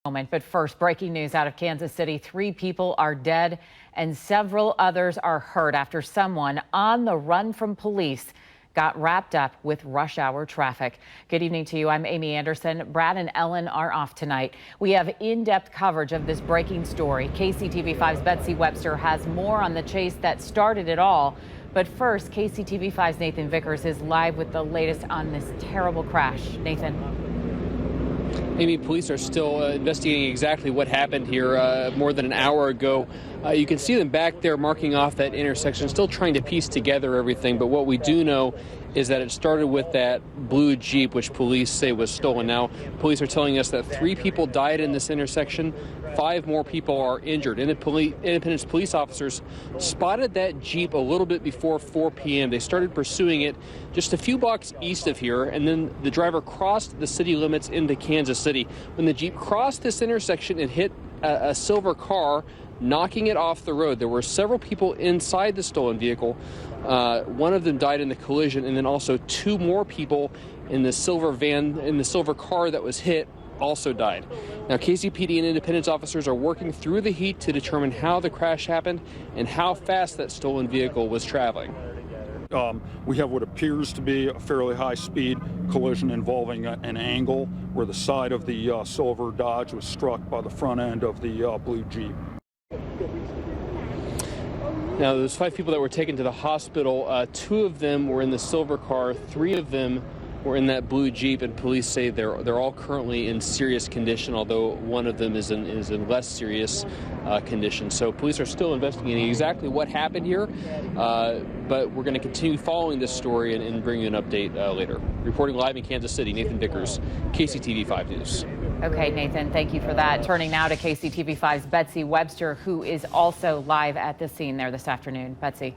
But first, breaking news out of Kansas City. 3 people are dead and several others are hurt after someone on the run from police got wrapped up with rush hour traffic. Good evening to you. I'm Amy Anderson. Brad and Ellen are off tonight. We have in-depth coverage of this breaking story. KCTV5's Betsy Webster has more on the chase that started it all. But first, KCTV5's Nathan Vickers is live with the latest on this terrible crash. Nathan. Amy, police are still investigating exactly what happened here more than an hour ago. You can see them back there marking off that intersection, still trying to piece together everything. But what we do know is that it started with that blue Jeep, which police say was stolen. Now, police are telling us that 3 people died in this intersection. 5 more people are injured. Independence police officers spotted that Jeep a little bit before 4 p.m. They started pursuing it just a few blocks east of here, and then the driver crossed the city limits into Kansas City. When the Jeep crossed this intersection, it hit a silver car, knocking it off the road. There were several people inside the stolen vehicle. One of them died in the collision, and then also 2 more people in the silver van, in the silver car that was hit, also died. Now, KCPD and Independence officers are working through the heat to determine how the crash happened and how fast that stolen vehicle was traveling. We have what appears to be a fairly high-speed collision involving an angle where the side of the silver Dodge was struck by the front end of the blue Jeep. Now, those 5 people that were taken to the hospital, 2 of them were in the silver car, 3 of them were in that blue Jeep, and police say they're all currently in serious condition, although one of them is in less serious condition. So police are still investigating exactly what happened here, but we're going to continue following this story and bring you an update later. Reporting live in Kansas City, Nathan Vickers, KCTV5 News. Okay, Nathan, thank you for that. Turning now to KCTV5's Betsy Webster, who is also live at the scene there this afternoon. Betsy.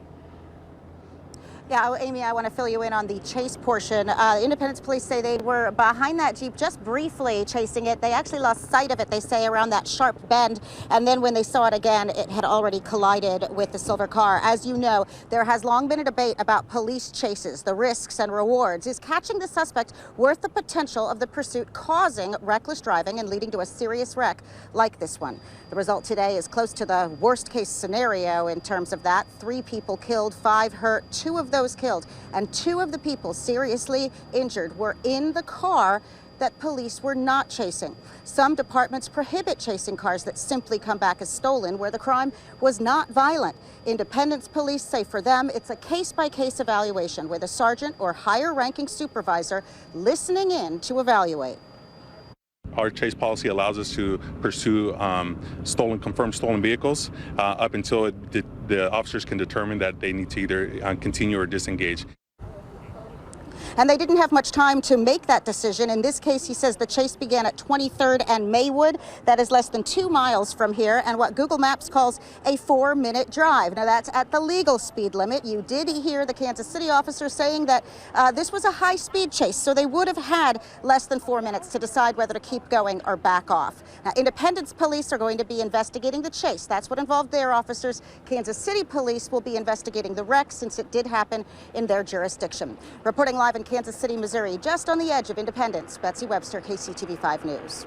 Yeah, Amy, I want to fill you in on the chase portion. Independence police say they were behind that Jeep just briefly chasing it. They actually lost sight of it, they say, around that sharp bend. And then when they saw it again, it had already collided with the silver car. As you know, there has long been a debate about police chases, the risks and rewards. Is catching the suspect worth the potential of the pursuit causing reckless driving and leading to a serious wreck like this one? The result today is close to the worst case scenario in terms of that. 3 people killed, 5 hurt, 2 of those killed, and 2 of the people seriously injured were in the car that police were not chasing. Some departments prohibit chasing cars that simply come back as stolen where the crime was not violent. Independence police say for them it's a case-by-case evaluation with a sergeant or higher-ranking supervisor listening in to evaluate. Our chase policy allows us to pursue confirmed stolen vehicles up until the officers can determine that they need to either continue or disengage. And they didn't have much time to make that decision. In this case, he says the chase began at 23rd and Maywood. That is less than 2 miles from here, and what Google Maps calls a 4-minute drive. Now, that's at the legal speed limit. You did hear the Kansas City officer saying that this was a high-speed chase, so they would have had less than 4 minutes to decide whether to keep going or back off. Now, Independence police are going to be investigating the chase. That's what involved their officers. Kansas City police will be investigating the wreck since it did happen in their jurisdiction. Reporting live in Kansas City, Missouri, just on the edge of Independence, Betsy Webster, KCTV5 News.